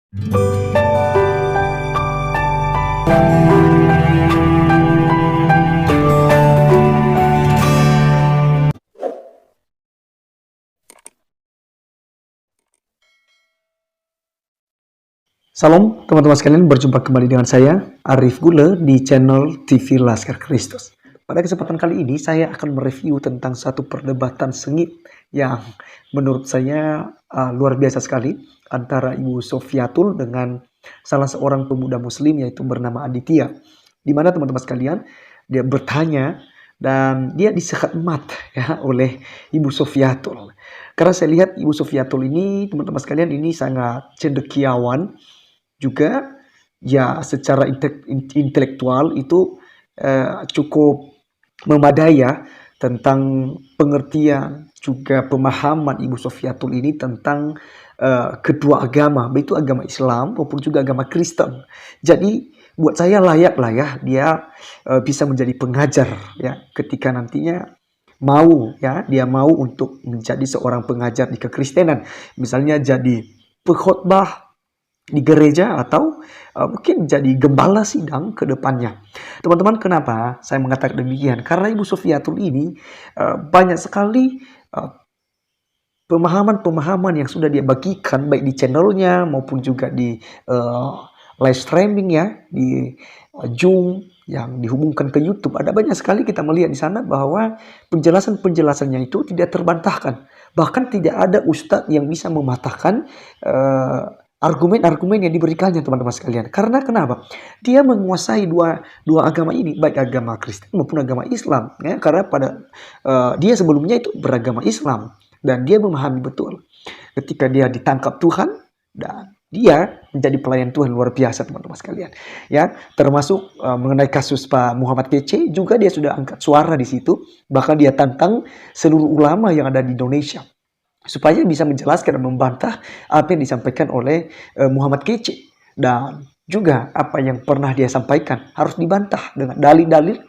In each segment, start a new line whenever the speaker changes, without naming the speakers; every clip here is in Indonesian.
Salam teman-teman sekalian, berjumpa kembali dengan saya Arif Gule di channel TV Laskar Kristus. Pada kesempatan kali ini saya akan mereview tentang satu perdebatan sengit yang menurut saya luar biasa sekali antara Ibu Sofiatul dengan salah seorang pemuda muslim yaitu bernama Aditya. Di mana teman-teman sekalian, dia bertanya dan dia disekat emat ya oleh Ibu Sofiatul. Karena saya lihat Ibu Sofiatul ini, teman-teman sekalian, ini sangat cendekiawan, juga ya secara intelektual itu cukup memadai ya tentang pengertian juga pemahaman Ibu Sofiatul ini tentang kedua agama, baik itu agama Islam maupun juga agama Kristen. Jadi buat saya layak lah ya dia bisa menjadi pengajar ya ketika nantinya mau ya dia mau untuk menjadi seorang pengajar di kekristenan, misalnya jadi pengkhotbah di gereja atau mungkin jadi gembala sidang ke depannya. Teman-teman, kenapa saya mengatakan demikian? Karena Ibu Sofiatul ini banyak sekali pemahaman-pemahaman yang sudah dia bagikan baik di channelnya maupun juga di live streaming ya di Zoom yang dihubungkan ke YouTube. Ada banyak sekali kita melihat di sana bahwa penjelasan-penjelasannya itu tidak terbantahkan. Bahkan tidak ada ustadz yang bisa mematahkan argumen-argumen yang diberikannya, teman-teman sekalian. Karena kenapa? Dia menguasai dua agama ini, baik agama Kristen maupun agama Islam. Ya, karena dia sebelumnya itu beragama Islam dan dia memahami betul ketika dia ditangkap Tuhan dan dia menjadi pelayan Tuhan luar biasa, teman-teman sekalian. Ya, termasuk mengenai kasus Pak Muhammad Kece juga dia sudah angkat suara di situ. Bahkan dia tantang seluruh ulama yang ada di Indonesia supaya bisa menjelaskan dan membantah apa yang disampaikan oleh Muhammad Kece, dan juga apa yang pernah dia sampaikan harus dibantah dengan dalil-dalil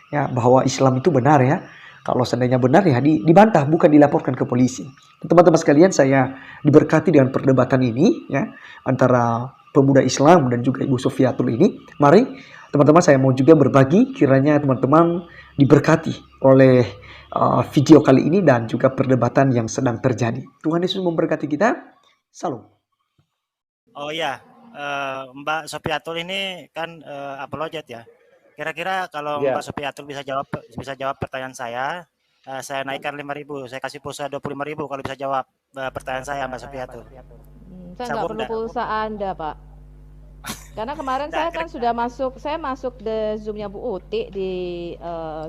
ya bahwa Islam itu benar ya. Kalau seandainya benar ya dibantah, bukan dilaporkan ke polisi. Teman-teman sekalian, saya diberkati dengan perdebatan ini ya antara pemuda Islam dan juga Ibu Sofiatul ini. Mari teman-teman, saya mau juga berbagi, kiranya teman-teman diberkati oleh video kali ini dan juga perdebatan yang sedang terjadi. Tuhan Yesus memberkati kita. Salam.
Oh iya, Mbak Sofiatul ini kan apologet ya. Kira-kira kalau Mbak Sofiatul bisa jawab pertanyaan saya naikkan 5.000, saya kasih pulsa 25.000 kalau bisa jawab pertanyaan saya, Mbak Sofiatul.
Saya nggak perlu pulsa Anda, Pak. Karena kemarin saya kan sudah masuk di Zoom-nya Bu Uti di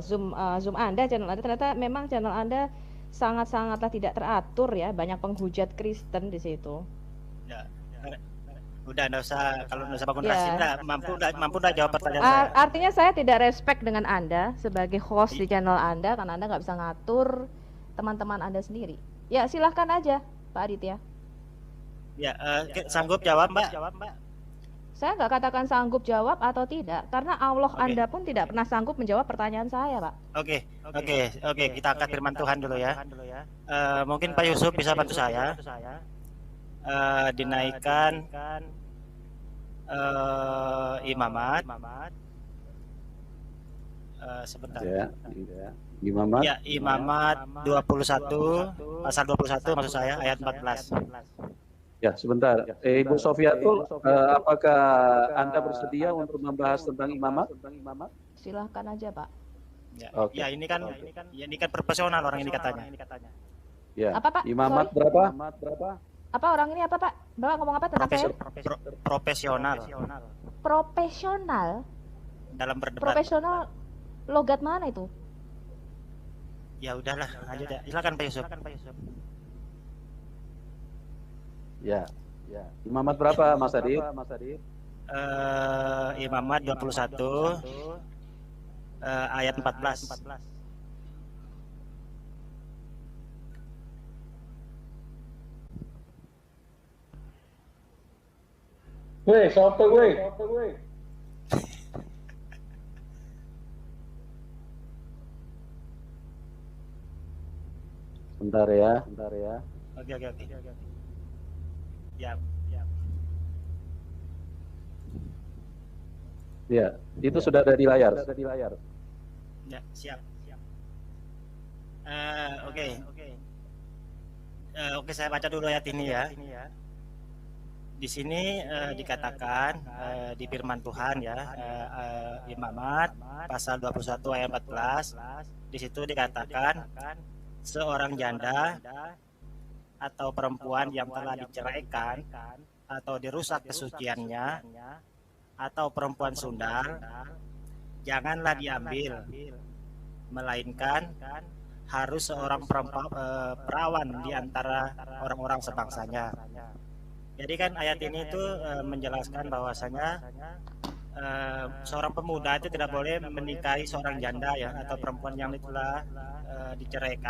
Zoom Anda, channel Anda. Ternyata memang channel Anda sangat-sangatlah tidak teratur ya, banyak penghujat Kristen di situ.
Ya, udah nggak usah, kalau nggak usah bangun rahasia, mampu dah jawab pertanyaan saya.
Artinya saya tidak respect dengan Anda sebagai host di channel Anda karena Anda nggak bisa ngatur teman-teman Anda sendiri. Ya silahkan aja, Pak Aditya.
Ya, sanggup jawab, Mbak?
Saya nggak katakan sanggup jawab atau tidak, karena Allah Anda pun tidak pernah sanggup menjawab pertanyaan saya, Pak.
Oke, kita angkat firman Tuhan dulu ya. Mungkin Pak Yusuf bisa bantu saya. Dinaikkan imamat. Sebentar. Ya, imamat. Ya, imamat 21 pasal 21 maksud saya ayat 14.
Ya, sebentar. Ibu Sofiatul, apakah Anda bersedia untuk membahas tentang imamat?
Silahkan aja, Pak.
Ya, okay. ini kan profesional orang ini katanya.
Ya.
Apa, Pak?
Imamat berapa?
Apa orang ini apa, Pak? Bapak ngomong apa tentang saya?
Profesional.
Profesional?
Dalam berdebat.
Profesional logat mana itu?
Ya udahlah, lanjut ya. Silakan Pak Yusuf.
Ya. Imamat berapa, Mas Adit?
Imamat 21 ayat 14.
Weh, siapa weh?
Bentar ya.
Oke. Ya.
Ya, itu sudah ada di layar.
Ya, siap. Oke. Oke, saya baca dulu ayat ini ya. Di sini dikatakan di firman Tuhan ya, Imamat pasal 21 ayat 14, di situ dikatakan seorang janda atau perempuan yang telah diceraikan atau dirusak kesuciannya atau perempuan sundal janganlah diambil, melainkan harus seorang perawan di antara orang-orang sebangsanya. Jadi kan ayat ini itu menjelaskan bahwasanya seorang pemuda itu tidak boleh menikahi seorang janda ya atau perempuan yang telah diceraikan.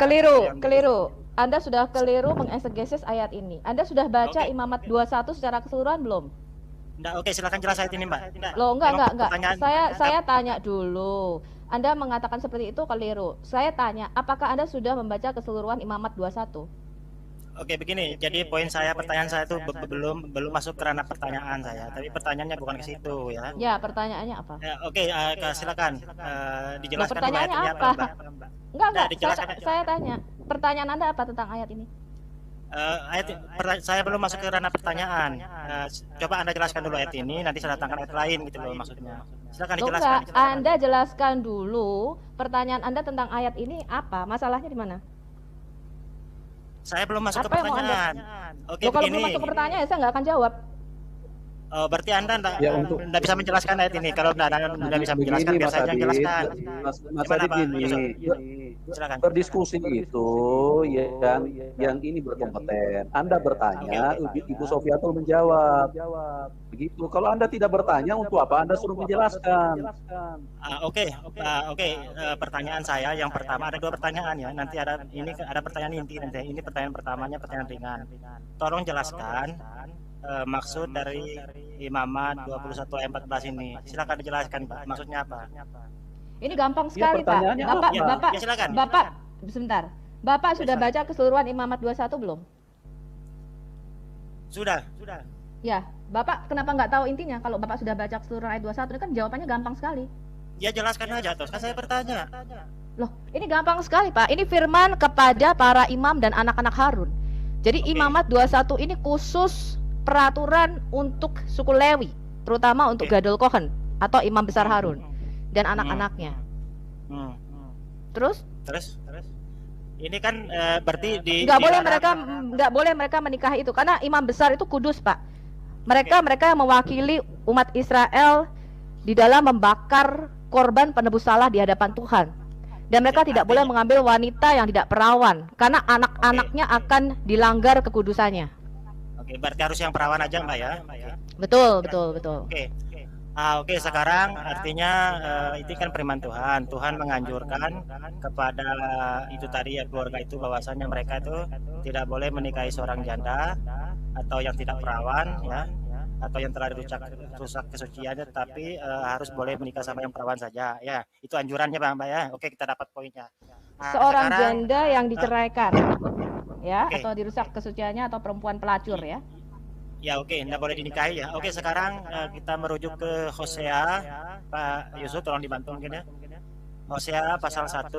Keliru. Anda sudah keliru mengesegesis ayat ini. Anda sudah baca Imamat 21 secara keseluruhan belum?
Enggak, oke, silakan jelas ayat ini, Mbak.
Loh, enggak. Saya tanya dulu. Anda mengatakan seperti itu keliru. Saya tanya, apakah Anda sudah membaca keseluruhan Imamat 21?
Oke, begini. Jadi pertanyaan saya itu belum masuk ke ranah pertanyaan saya. Tapi pertanyaannya bukan ke situ ya.
Ya, pertanyaannya apa?
Ya, oke, silakan dijelaskan
pertanyaannya
dulu ayat
apa?
Mbak.
Enggak. Saya tanya. Pertanyaan Anda apa tentang ayat ini?
Saya belum masuk ke ranah pertanyaan. Coba Anda jelaskan dulu ayat ini, nanti saya datangkan ayat lain gitu loh maksudnya. Silakan dijelaskan.
Anda jelaskan dulu pertanyaan Anda tentang ayat ini apa? Masalahnya di mana?
Saya belum masuk ke pertanyaan. Oke,
kalau
begini.
belum masuk ke pertanyaan, saya nggak akan jawab.
Oh, berarti Anda enggak bisa menjelaskan ayat ini. Kalau Anda bisa menjelaskan, biar saya jelaskan.
Mas Adit gini, berdiskusi itu yang ini berkompeten. Anda bertanya, Ibu Sofiatul menjawab. Begitu. Kalau Anda tidak bertanya, untuk apa Anda suruh menjelaskan?
Oke. Pertanyaan saya yang pertama, ada 2 pertanyaan ya. Nanti ada pertanyaan inti nanti. Ini pertanyaan pertamanya pertanyaan ringan. Tolong jelaskan maksud dari Imamat 21 ayat 14 ini. Silakan dijelaskan, Pak. Maksudnya apa?
Ini gampang sekali, Pak. Bapak, sebentar. Bapak sudah baca keseluruhan Imamat 21 belum?
Sudah.
Ya, Bapak kenapa nggak tahu intinya? Kalau Bapak sudah baca keseluruhan ayat 21, ini kan jawabannya gampang sekali.
Ya, jelaskan aja, terus kan saya bertanya.
Loh, ini gampang sekali, Pak. Ini firman kepada para imam dan anak-anak Harun. Jadi Imamat 21 ini khusus peraturan untuk suku Lewi, terutama untuk Gadol Kohen atau imam besar Harun dan anak-anaknya. Terus? Ini kan berarti nggak boleh mereka menikahi itu karena imam besar itu kudus, Pak. Mereka yang mewakili umat Israel di dalam membakar korban penebus salah di hadapan Tuhan. Dan mereka tidak boleh mengambil wanita yang tidak perawan karena anak-anaknya akan dilanggar kekudusannya.
Oke, berarti harus yang perawan aja, Mbak ya?
Betul.
Oke, sekarang artinya itu kan firman Tuhan. Tuhan menganjurkan kepada itu tadi ya, keluarga itu bahwasanya mereka itu tidak boleh menikahi seorang janda atau yang tidak perawan ya, atau yang telah rusak kesuciannya, tapi harus boleh menikah sama yang perawan saja ya. Itu anjurannya, Mbak ya. Oke, kita dapat poinnya.
Seorang janda yang diceraikan ya, atau dirusak kesuciannya atau perempuan pelacur ya.
Ya, oke, tidak boleh dinikahi ya. Oke, sekarang kita merujuk ke Hosea. Pak Yusuf tolong dibantu mungkin ya. Hosea pasal 1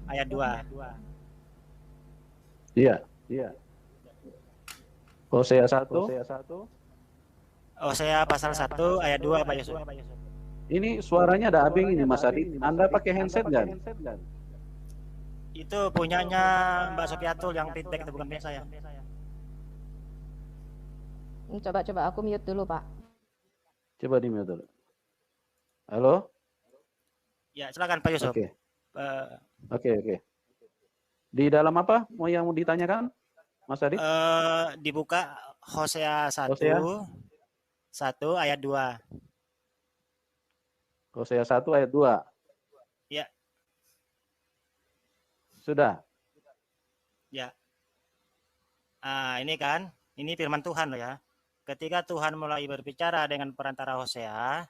ayat 2.
Iya. Hosea 1.
Hosea pasal 1 ayat 2, Pak Yusuf.
Ini suaranya ada abing ini, Mas Adit. Anda pakai handset nggak?
Itu punyanya Mbak Sofiatul yang feedback, itu bukan punya saya.
Coba aku mute dulu, Pak.
Coba di mute dulu. Halo?
Ya, silakan Pak Yusuf.
Oke. Di dalam apa yang mau ditanyakan, Mas Adit?
Dibuka Hosea 1 ayat 2.
Hosea 1 ayat 2.
Ya.
Sudah.
Ya. Ini firman Tuhan loh ya. Ketika Tuhan mulai berbicara dengan perantara Hosea,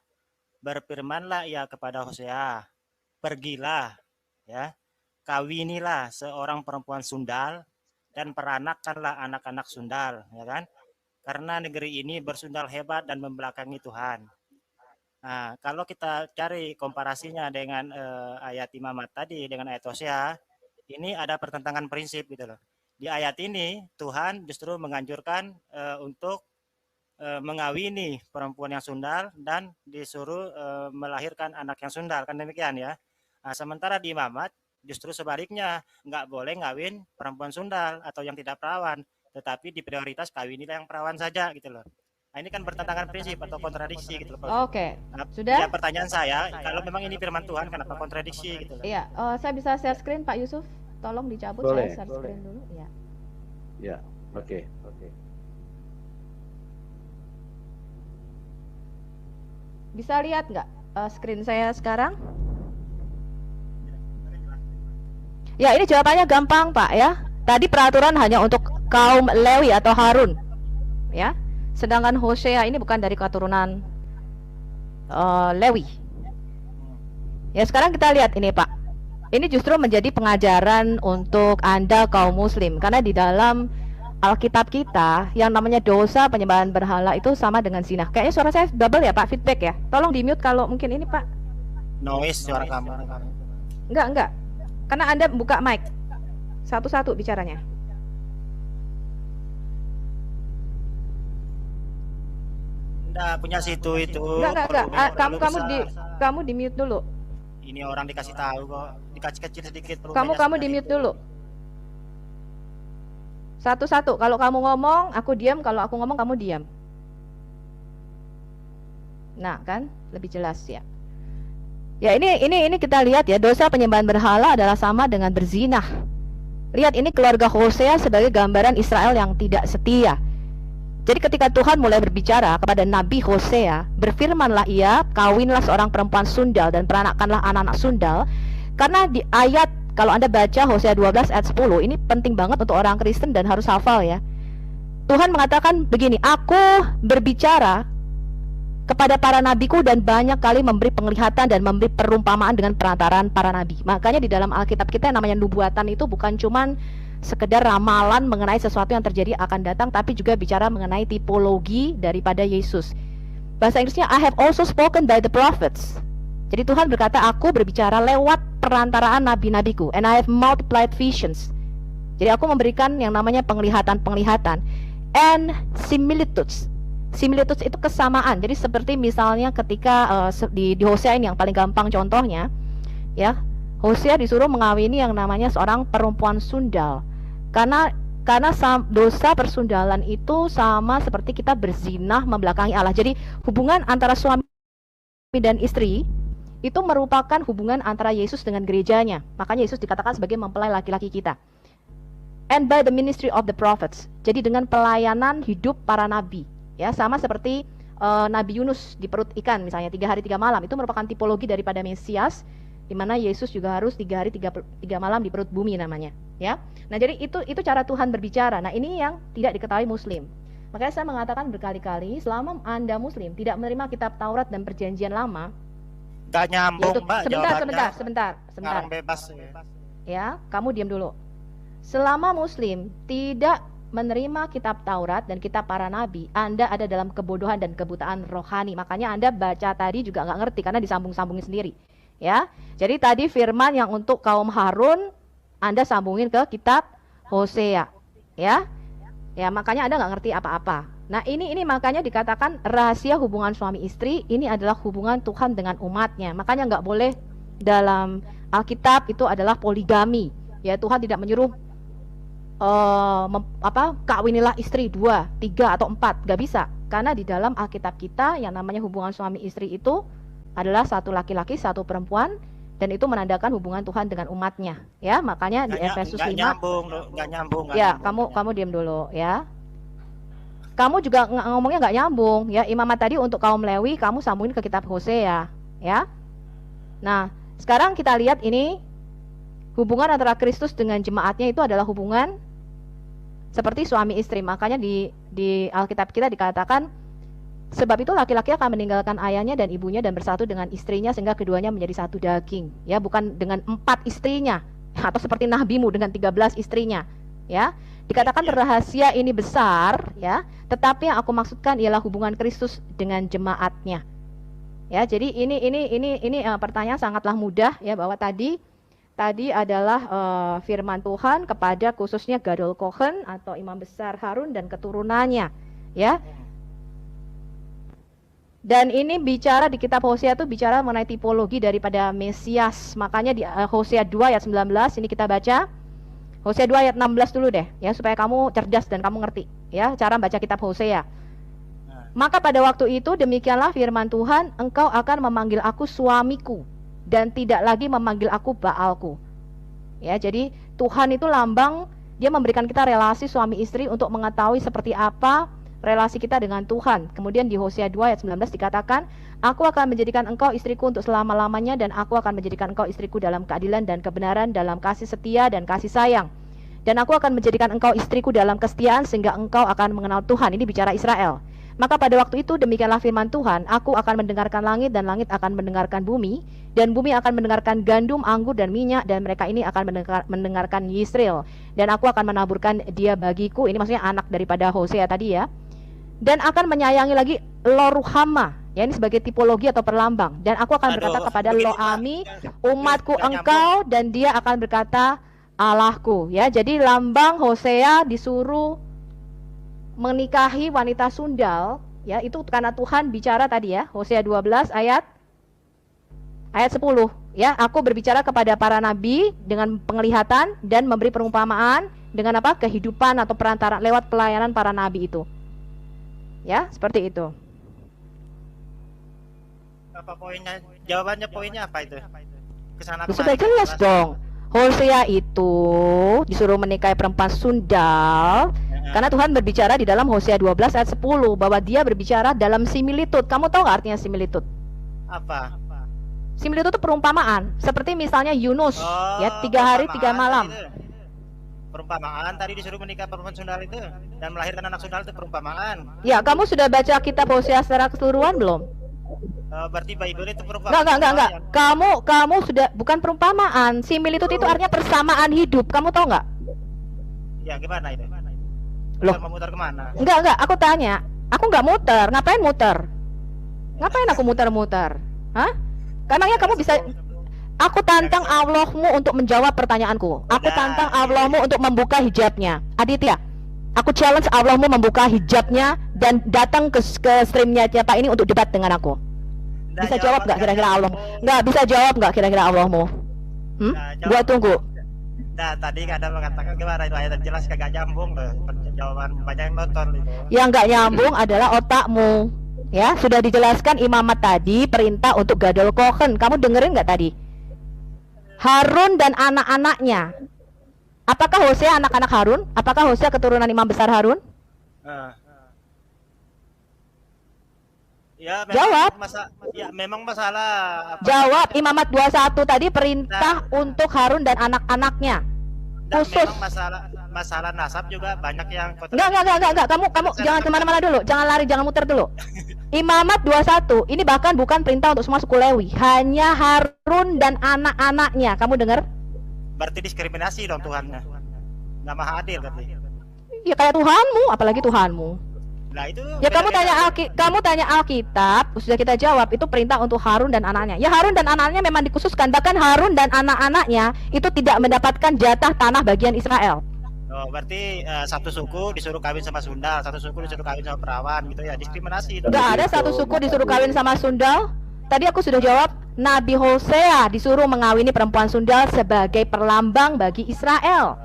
berfirmanlah ia kepada Hosea, pergilah, ya, kawinilah seorang perempuan sundal dan peranakkanlah anak-anak sundal, ya kan? Karena negeri ini bersundal hebat dan membelakangi Tuhan. Nah, kalau kita cari komparasinya dengan ayat imamat tadi dengan ayat Hosea, ini ada pertentangan prinsip gitu loh. Di ayat ini Tuhan justru menganjurkan untuk mengawini perempuan yang sundal dan disuruh melahirkan anak yang sundal, kan demikian ya. Nah, sementara di imamat justru sebaliknya, nggak boleh ngawin perempuan sundal atau yang tidak perawan, tetapi di prioritas kawinilah yang perawan saja gitu loh. Nah, ini kan bertentangan prinsip atau kontradiksi gitu loh.
Oke,
Nah,
sudah?
ya pertanyaan saya, kalau memang ini firman Tuhan, kenapa kontradiksi gitu loh?
Iya, saya bisa share screen Pak Yusuf, tolong dicabut.
Boleh.
Saya share screen dulu. Ya.
Ya, oke.
Bisa lihat nggak screen saya sekarang? Ya, ini jawabannya gampang Pak ya. Tadi peraturan hanya untuk kaum Lewi atau Harun, ya. Sedangkan Hosea ini bukan dari keturunan Lewi. Ya, sekarang kita lihat ini Pak. Ini justru menjadi pengajaran untuk Anda kaum Muslim, karena di dalam Alkitab kita yang namanya dosa penyembahan berhala itu sama dengan zina. Kayaknya suara saya double ya Pak, feedback ya. Tolong di mute kalau mungkin ini Pak.
Noise suara kamu.
Enggak. Karena Anda buka mic. Satu-satu bicaranya.
Enggak punya situ itu.
Enggak. Kamu di mute dulu.
Ini orang dikasih tahu kok, dikasih kecil sedikit.
Kamu di mute dulu. Satu-satu. Kalau kamu ngomong, aku diam. Kalau aku ngomong, kamu diam. Nah, kan lebih jelas ya. Ya, ini kita lihat ya, dosa penyembahan berhala adalah sama dengan berzinah. Lihat, ini keluarga Hosea sebagai gambaran Israel yang tidak setia. Jadi ketika Tuhan mulai berbicara kepada Nabi Hosea, berfirmanlah ia, kawinlah seorang perempuan sundal dan peranakanlah anak-anak sundal. Karena di ayat, kalau Anda baca Hosea 12 ayat 10, ini penting banget untuk orang Kristen dan harus hafal ya. Tuhan mengatakan begini, aku berbicara kepada para nabiku dan banyak kali memberi penglihatan dan memberi perumpamaan dengan perantaraan para nabi. Makanya di dalam Alkitab kita yang namanya nubuatan itu bukan cuman sekedar ramalan mengenai sesuatu yang terjadi akan datang, tapi juga bicara mengenai tipologi daripada Yesus. Bahasa Inggrisnya, I have also spoken by the prophets. Jadi Tuhan berkata, aku berbicara lewat perantaraan nabi-nabiku, and I have multiplied visions. Jadi aku memberikan yang namanya penglihatan-penglihatan and similitudes. Similitudes itu kesamaan. Jadi seperti misalnya ketika di Hosea ini yang paling gampang contohnya, ya, Hosea disuruh mengawini yang namanya seorang perempuan sundal. Karena dosa persundalan itu sama seperti kita berzinah membelakangi Allah. Jadi hubungan antara suami dan istri itu merupakan hubungan antara Yesus dengan gerejanya. Makanya Yesus dikatakan sebagai mempelai laki-laki kita. And by the ministry of the prophets. Jadi dengan pelayanan hidup para nabi. Ya, sama seperti Nabi Yunus di perut ikan misalnya 3 hari 3 malam, itu merupakan tipologi daripada Mesias, di mana Yesus juga harus 3 hari 3 malam di perut bumi namanya, ya. Nah, jadi itu cara Tuhan berbicara. Nah, ini yang tidak diketahui Muslim. Makanya saya mengatakan berkali-kali, selama Anda Muslim tidak menerima kitab Taurat dan Perjanjian Lama,
nggak nyambung, Mbak.
Sebentar.
Sekarang bebas.
Ya, kamu diam dulu. Selama Muslim tidak menerima kitab Taurat dan kitab para nabi, Anda ada dalam kebodohan dan kebutaan rohani. Makanya Anda baca tadi juga nggak ngerti karena disambung-sambungin sendiri, ya. Jadi tadi firman yang untuk kaum Harun Anda sambungin ke kitab Hosea, ya. Ya, makanya Anda nggak ngerti apa-apa. Nah, ini makanya dikatakan rahasia hubungan suami istri ini adalah hubungan Tuhan dengan umatnya. Makanya nggak boleh dalam Alkitab itu adalah poligami. Ya, Tuhan tidak menyuruh kawinilah istri 2, 3 atau 4, gak bisa. Karena di dalam Alkitab kita yang namanya hubungan suami istri itu adalah satu laki-laki, satu perempuan, dan itu menandakan hubungan Tuhan dengan umatnya. Ya, makanya di Efesus 5
nggak nyambung.
Ya, kamu diam dulu ya. Kamu juga ngomongnya nggak nyambung ya. Imamat tadi untuk kaum Lewi, kamu sambungin ke kitab Hosea, ya. Nah, sekarang kita lihat ini hubungan antara Kristus dengan jemaatnya itu adalah hubungan seperti suami istri. Makanya di Alkitab kita dikatakan, sebab itu laki-laki akan meninggalkan ayahnya dan ibunya dan bersatu dengan istrinya sehingga keduanya menjadi satu daging. Ya, bukan dengan 4 istrinya atau seperti nabimu dengan 13 istrinya. Ya, dikatakan rahasia ini besar, ya. Tetapi yang aku maksudkan ialah hubungan Kristus dengan jemaatnya. Ya, jadi ini pertanyaan sangatlah mudah ya, bahwa tadi adalah firman Tuhan kepada khususnya Gadol Kohen atau imam besar Harun dan keturunannya, ya. Dan ini bicara di kitab Hosea itu bicara mengenai tipologi daripada Mesias. Makanya di Hosea 2 ayat 19 ini kita baca. Hosea 2 ayat 16 dulu deh ya, supaya kamu cerdas dan kamu ngerti ya cara baca kitab Hosea. Maka pada waktu itu demikianlah firman Tuhan, engkau akan memanggil aku suamiku dan tidak lagi memanggil aku Baalku. Ya, jadi Tuhan itu lambang, dia memberikan kita relasi suami istri untuk mengetahui seperti apa relasi kita dengan Tuhan. Kemudian di Hosea 2 ayat 19 dikatakan, aku akan menjadikan engkau istriku untuk selama-lamanya dan aku akan menjadikan engkau istriku dalam keadilan dan kebenaran, dalam kasih setia dan kasih sayang. Dan aku akan menjadikan engkau istriku dalam kesetiaan sehingga engkau akan mengenal Tuhan. Ini bicara Israel. Maka pada waktu itu demikianlah firman Tuhan, aku akan mendengarkan langit dan langit akan mendengarkan bumi, dan bumi akan mendengarkan gandum, anggur dan minyak, dan mereka ini akan mendengarkan Yisrael, dan aku akan menaburkan dia bagiku. Ini maksudnya anak daripada Hosea tadi ya. Dan akan menyayangi lagi Loruhama, ya ini sebagai tipologi atau perlambang. Dan aku akan berkata kepada Loami, umatku engkau, dan dia akan berkata Allahku. Ya, jadi lambang Hosea disuruh menikahi wanita sundal, ya itu karena Tuhan bicara tadi ya, Hosea 12 ayat 10 ya, aku berbicara kepada para nabi dengan penglihatan dan memberi perumpamaan dengan apa? Kehidupan atau perantara lewat pelayanan para nabi itu. Ya, seperti itu.
Apa poinnya? Jawabannya poinnya apa itu? Kesana kemari.
Sudah jelas dong. Hosea itu disuruh menikahi perempuan sundal karena Tuhan berbicara di dalam Hosea 12 ayat 10 bahwa dia berbicara dalam similitud. Kamu tahu gak artinya similitud?
Apa?
Similitud itu perumpamaan. Seperti misalnya Yunus, ya 3 hari 3 malam.
Perumpamaan tadi disuruh menikah perempuan sundal itu dan melahirkan anak sundal itu perumpamaan.
Ya, kamu sudah baca kitab Hosea secara keseluruhan belum?
Berarti Bible itu perumpamaan.
Enggak. Kamu sudah, bukan perumpamaan. Similitud itu artinya persamaan hidup. Kamu tahu nggak?
Ya, gimana itu?
Loh,
memutar kemana?
Enggak. Aku tanya. Aku nggak muter. Ngapain muter? Ngapain aku muter-muter? Hah? Emangnya kamu bisa? Aku tantang Allahmu untuk menjawab pertanyaanku. Aku tantang Allahmu untuk membuka hijabnya. Aditya, aku challenge Allahmu membuka hijabnya dan datang ke streamnya Pak ini untuk debat dengan aku. Bisa jawab nggak kira-kira Allah? Nggak bisa jawab nggak kira-kira Allahmu? Gua tunggu.
Nah, tadi ada mengatakan gimana itu ayat jelas kagak nyambung loh. Jawaban banyak yang nonton itu.
Yang nggak nyambung adalah otakmu. Ya, sudah dijelaskan imamat tadi perintah untuk Gadol Kohen. Kamu dengerin nggak tadi? Harun dan anak-anaknya. Apakah Hosea anak-anak Harun? Apakah Hosea keturunan imam besar Harun?
Ya,
jawab.
Memang masalah.
Jawab. Imamat 21 tadi perintah untuk Harun dan anak-anaknya. Khusus.
Masalah nasab juga banyak yang.
Enggak. Kamu jangan kemana-mana dulu. Jangan lari, jangan muter dulu. Imamat 21 ini bahkan bukan perintah untuk semua suku Lewi, hanya Harun dan anak-anaknya. Kamu dengar?
Berarti diskriminasi dong Tuhannya. Nggak maha adil berarti.
Ya kayak Tuhanmu, apalagi Tuhanmu.
Nah, itu
ya kamu tanya Alkitab, sudah kita jawab itu perintah untuk Harun dan anaknya. Ya Harun dan anaknya memang dikhususkan, bahkan Harun dan anak-anaknya itu tidak mendapatkan jatah tanah bagian Israel.
Oh, berarti satu suku disuruh kawin sama sundal, satu suku disuruh kawin sama perawan gitu ya, diskriminasi.
Enggak ada satu suku disuruh kawin sama sundal. Tadi aku sudah jawab, Nabi Hosea disuruh mengawini perempuan sundal sebagai perlambang bagi Israel.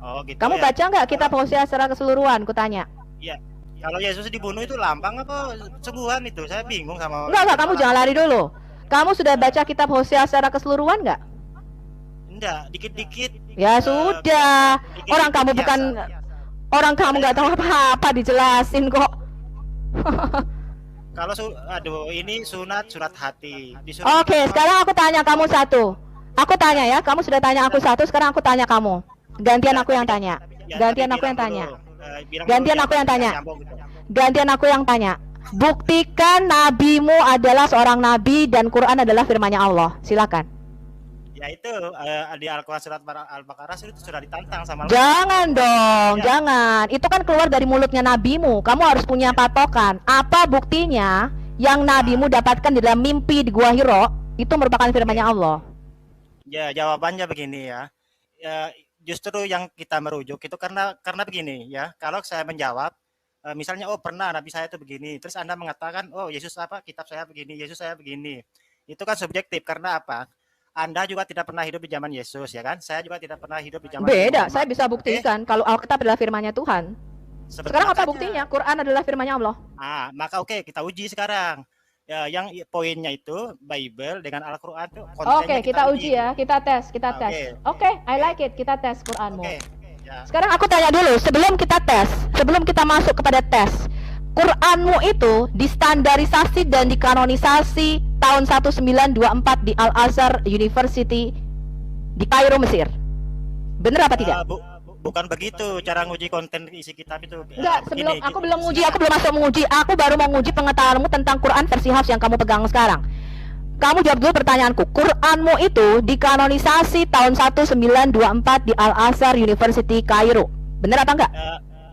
Oh, gitu.
Kamu baca nggak kitab Hosea secara keseluruhan? Kutanya.
Iya. Kalau Yesus dibunuh itu lambang apa sungguhan itu? Saya bingung sama.
Enggak, kamu jangan lari dulu. Kamu sudah baca kitab Hosea secara keseluruhan nggak?
Enggak, dikit-dikit.
Ya sudah. Orang kamu bukan orang kamu nggak tahu apa-apa dijelasin kok.
Kalau ini sunat hati.
Oke, sekarang aku tanya kamu satu. Aku tanya ya, kamu sudah tanya aku satu, sekarang aku tanya kamu. Gantian aku yang tanya. Gantian aku yang tanya. Gantian aku yang tanya. Buktikan nabimu adalah seorang nabi dan Quran adalah firman-Nya Allah. Silakan.
Ya itu di Al-Quran surat Al-Baqarah itu sudah ditantang sama.
Jangan dong, jangan. Itu kan keluar dari mulutnya nabimu. Kamu harus punya patokan. Apa buktinya yang nabimu dapatkan di dalam mimpi di Gua Hiro itu merupakan firman-Nya Allah?
Ya, jawabannya begini ya. Justru yang kita merujuk itu karena begini ya. Kalau saya menjawab misalnya pernah nabi saya itu begini, terus Anda mengatakan Yesus kitab saya begini, Yesus saya begini. Itu kan subjektif karena apa? Anda juga tidak pernah hidup di zaman Yesus ya kan? Saya juga tidak pernah hidup di zaman
Beda, saya bisa buktikan kalau Alkitab adalah firman-Nya Tuhan. Sekarang apa buktinya? Quran adalah firman-Nya Allah.
Maka kita uji sekarang. Ya, yang poinnya itu Bible dengan Al-Qur'an tuh
Oke, kita uji ya, kita tes. Oke, I like it. Kita tes Quranmu. Ya. Sekarang aku tanya dulu, sebelum kita masuk kepada tes, Quranmu itu distandarisasi dan dikanonisasi tahun 1924 di Al-Azhar University di Kairo, Mesir. Benar apa tidak?
Bukan begitu cara nguji konten isi kitab itu.
Enggak, sebelum aku belum masuk menguji. Aku baru mau menguji pengetahuanmu tentang Quran versi Hafs yang kamu pegang sekarang. Kamu jawab dulu pertanyaanku. Quranmu itu dikanonisasi tahun 1924 di Al-Azhar University Kairo. Benar apa enggak?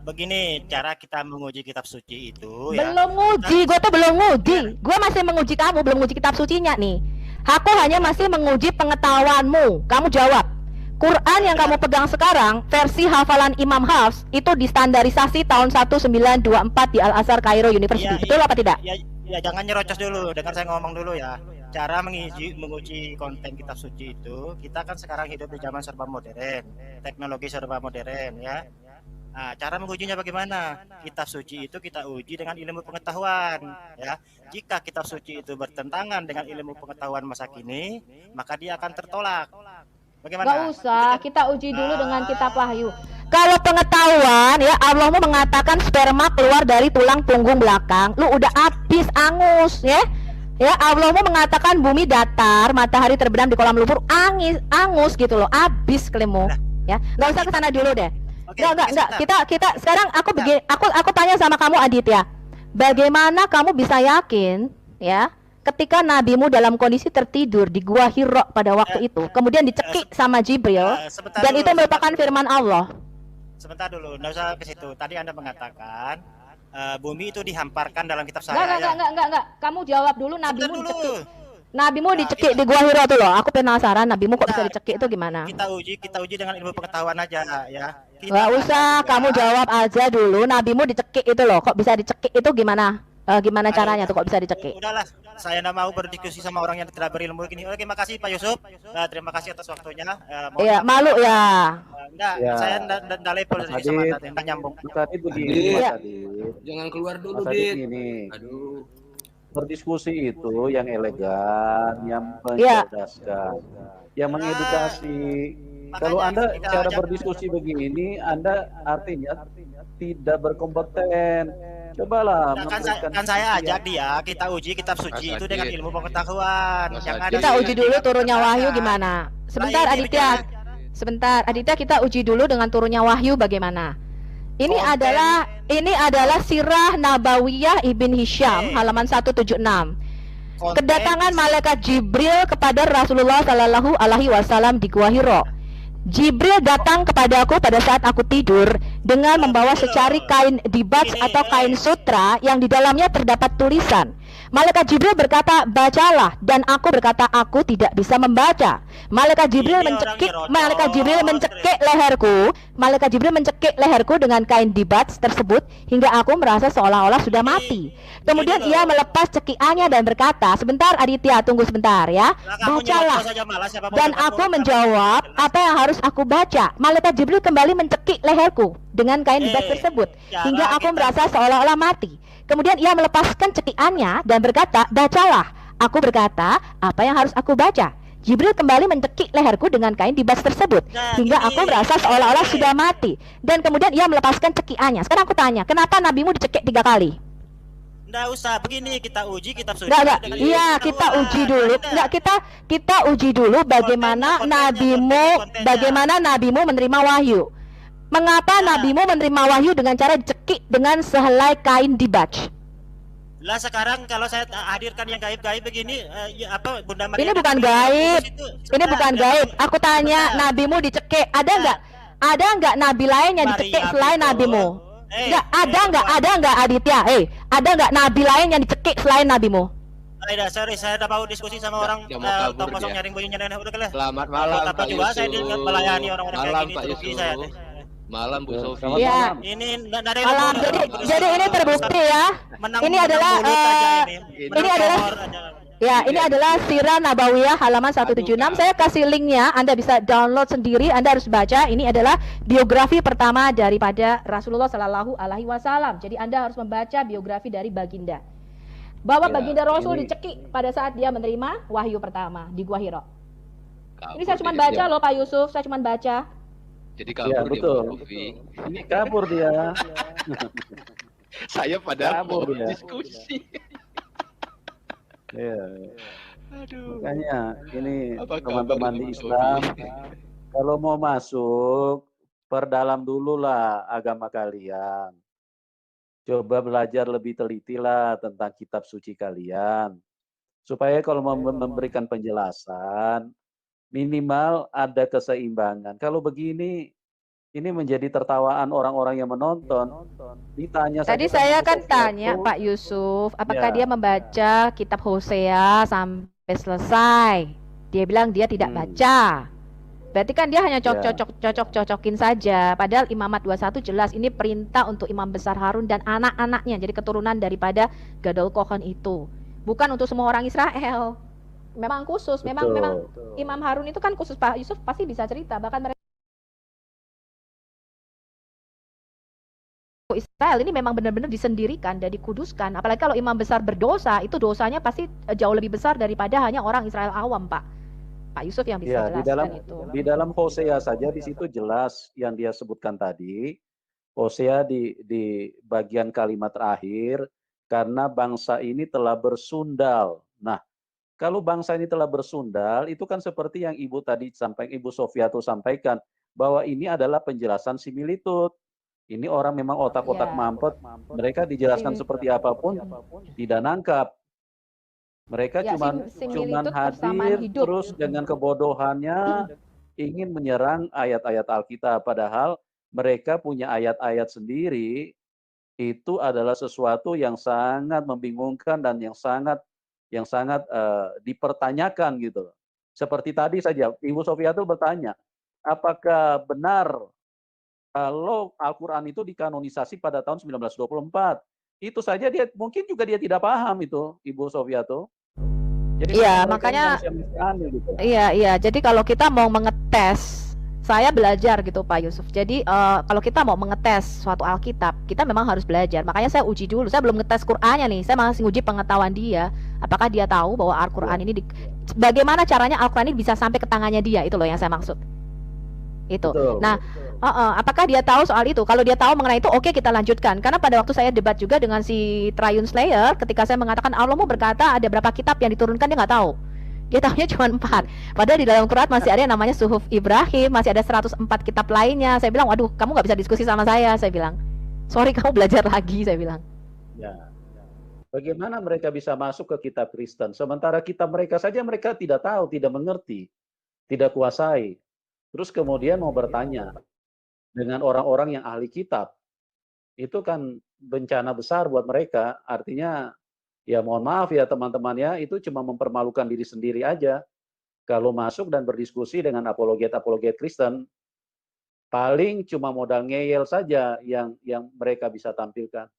Begini cara kita menguji kitab suci itu
belum nguji, gue tuh belum nguji. Gue masih menguji kamu, belum nguji kitab sucinya nih. Aku hanya masih menguji pengetahuanmu. Kamu jawab. Quran yang kamu pegang sekarang versi hafalan Imam Hafs itu distandarisasi tahun 1924 di Al-Azhar Kairo University. Betul apa tidak?
Ya jangan nyerocos dulu, dengar saya ngomong dulu ya. Cara menguji konten kitab suci itu, kita kan sekarang hidup di zaman serba modern, teknologi serba modern ya. Nah, cara mengujinya bagaimana? Kitab suci itu kita uji dengan ilmu pengetahuan ya. Jika kitab suci itu bertentangan dengan ilmu pengetahuan masa kini, maka dia akan tertolak. Bagaimana?
Gak usah, kita uji dulu dengan kitab Wahyu. Kalau pengetahuan ya, Allahmu mengatakan sperma keluar dari tulang punggung belakang, lu udah habis angus ya. Ya, Allahmu mengatakan bumi datar, matahari terbenam di kolam lumpur, angus gitu loh, habis kelimu ya. Gak usah ke sana dulu deh. Enggak. Kita sekarang aku tanya sama kamu Aditya. Bagaimana kamu bisa yakin ya? Ketika nabimu dalam kondisi tertidur di Gua Hiro pada waktu itu, kemudian dicekik sama Jibril, dan itu merupakan firman Allah.
Sebentar dulu, nggak usah ke situ. Tadi Anda mengatakan bumi itu dihamparkan dalam kitab saya.
Enggak. Kamu jawab dulu, nabimu dicekik di Gua Hiro tuh loh. Aku penasaran nabimu kok bisa dicekik itu gimana?
Kita uji dengan ilmu pengetahuan aja ya.
Nggak usah, kamu jawab aja dulu. Nabimu dicekik itu loh, kok bisa dicekik itu gimana? Gimana caranya tuh kok bisa dicekik?
Udahlah, saya tidak mau berdiskusi sama orang yang tidak berilmu gini. Oke, makasih Pak Yusuf. Terima kasih atas waktunya.
Iya, malu ya.
Enggak, saya enggak level sama Anda, enggak nyambung.
Tadi begini,
Jangan keluar dulu,
Dit.
Aduh.
Berdiskusi itu yang elegan, yang mencerdaskan, yang mengedukasi. Kalau Anda cara berdiskusi begini, Anda artinya tidak berkompeten. Cobalah
kan saya ajak dia, kita uji kitab suci itu dengan ilmu pengetahuan.
Kita uji dulu turunnya Wahyu gimana? Sebentar Aditya, kita uji dulu dengan turunnya Wahyu bagaimana? Ini adalah Sirah Nabawiyah Ibn Hisham halaman 176. Kedatangan malaikat Jibril kepada Rasulullah Shallallahu Alaihi Wasallam di Gua Hiro. Jibril datang kepadaku pada saat aku tidur dengan membawa secari kain dibats atau kain sutra yang di dalamnya terdapat tulisan. Malaikat Jibril berkata, bacalah, dan aku berkata, aku tidak bisa membaca. Malaikat Jibril mencekik leherku dengan kain dibats tersebut hingga aku merasa seolah-olah sudah mati. Kemudian ia melepas cekiannya dan berkata, sebentar Aditya, tunggu sebentar ya, bacalah. Dan aku menjawab, apa yang harus aku baca? Malaikat Jibril kembali mencekik leherku dengan kain dibats tersebut hingga aku merasa seolah-olah mati. Kemudian ia melepaskan cekiannya dan berkata, bacalah. Aku berkata, apa yang harus aku baca? Jibril kembali mencekik leherku dengan kain dibats tersebut hingga aku merasa seolah-olah sudah mati. Dan kemudian ia melepaskan cekiannya. Sekarang aku tanya, kenapa nabimu dicekik 3 kali?
Nggak usah, begini kita uji kitab suci.
Iya, kita uji dulu. Kita uji dulu bagaimana nabimu menerima wahyu. Mengapa nabimu menerima wahyu dengan cara dicekik dengan sehelai kain dibats?
Lah sekarang kalau saya hadirkan yang gaib-gaib begini, Bunda Maria?
Ini bukan gaib. Ini bukan gaib. Aku tanya, nabimu dicekik. Ada nggak nabi lain yang dicekik selain nabimu? Ada nggak Aditya? Ada nggak nabi lain yang dicekik selain nabimu?
Sorry, saya udah mau diskusi sama orang tong kosong nyaring boynya nenek udah kali.
Selamat malam Pak
juga saya melayani orang-orang kayak gini
terus
saya.
Malam Bu Sofi.
Iya.
Ini
malam. Jadi ini terbukti ya. Ini adalah ini adalah Sirah Nabawiyah halaman 176. Saya kasih linknya, Anda bisa download sendiri, Anda harus baca. Ini adalah biografi pertama daripada Rasulullah Shallallahu Alaihi Wasallam. Jadi Anda harus membaca biografi dari Baginda. Bahwa Baginda Rasul dicekik pada saat dia menerima wahyu pertama di Gua Hira. Ini saya cuma baca loh Pak Yusuf, saya cuma baca.
Jadi kabur
betul. Ini kabur dia.
Saya pada diskusi.
Ya. Makanya ini teman-teman di Islam, kalau mau masuk, perdalam dulu lah agama kalian. Coba belajar lebih teliti lah tentang kitab suci kalian. Supaya kalau memberikan penjelasan, minimal ada keseimbangan. Kalau begini, ini menjadi tertawaan orang-orang yang menonton. Ditanya
tadi saya kan tanya Pak Yusuf, apakah dia membaca kitab Hosea sampai selesai? Dia bilang dia tidak baca. Berarti kan dia hanya cocok-cocokin saja. Padahal Imamat 21 jelas ini perintah untuk Imam Besar Harun dan anak-anaknya. Jadi keturunan daripada Gadol Kohen itu. Bukan untuk semua orang Israel. Memang khusus, memang Imam Harun itu kan khusus. Pak Yusuf pasti bisa cerita, bahkan mereka Israel ini memang benar-benar disendirikan dan dikuduskan. Apalagi kalau imam besar berdosa, itu dosanya pasti jauh lebih besar daripada hanya orang Israel awam, Pak Yusuf yang bisa jelaskan itu.
Di dalam Hosea saja di situ jelas yang dia sebutkan tadi. Hosea di bagian kalimat terakhir, karena bangsa ini telah bersundal. Nah, kalau bangsa ini telah bersundal, itu kan seperti yang Ibu tadi Ibu Sofiatul sampaikan, bahwa ini adalah penjelasan similitud. Ini orang memang otak-otak mampet, mereka dijelaskan seperti apapun, tidak nangkap. Mereka cuman hadir terus dengan kebodohannya ingin menyerang ayat-ayat Alkitab, padahal mereka punya ayat-ayat sendiri. Itu adalah sesuatu yang sangat membingungkan dan yang sangat dipertanyakan gitu. Seperti tadi saja Ibu Sofiatul bertanya, apakah benar kalau Al-Quran itu dikanonisasi pada tahun 1924? Itu saja dia mungkin juga dia tidak paham itu, Ibu Sofiatul. Jadi
makanya jadi kalau kita mau mengetes, saya belajar gitu Pak Yusuf. Jadi kalau kita mau mengetes suatu Alkitab, kita memang harus belajar. Makanya saya uji dulu. Saya belum ngetes Qur'annya nih. Saya masih uji pengetahuan dia. Apakah dia tahu bahwa Al-Qur'an ini bagaimana caranya Al-Qur'an ini bisa sampai ke tangannya dia? Itu loh yang saya maksud. Itu. Betul. Nah, apakah dia tahu soal itu? Kalau dia tahu mengenai itu, oke, kita lanjutkan. Karena pada waktu saya debat juga dengan si Triune Slayer, ketika saya mengatakan Allah mau berkata ada berapa kitab yang diturunkan, dia nggak tahu. Dia tahunya cuma 4. Padahal di dalam Quran masih ada yang namanya Suhuf Ibrahim, masih ada 104 kitab lainnya. Saya bilang, waduh, kamu nggak bisa diskusi sama saya bilang. Sorry, kamu belajar lagi, saya bilang.
Ya. Bagaimana mereka bisa masuk ke kitab Kristen? Sementara kitab mereka saja mereka tidak tahu, tidak mengerti, tidak kuasai. Terus kemudian mau bertanya dengan orang-orang yang ahli kitab. Itu kan bencana besar buat mereka. Artinya, ya mohon maaf ya teman-teman ya, itu cuma mempermalukan diri sendiri aja. Kalau masuk dan berdiskusi dengan apologet-apologet Kristen, paling cuma modal ngeyel saja yang mereka bisa tampilkan.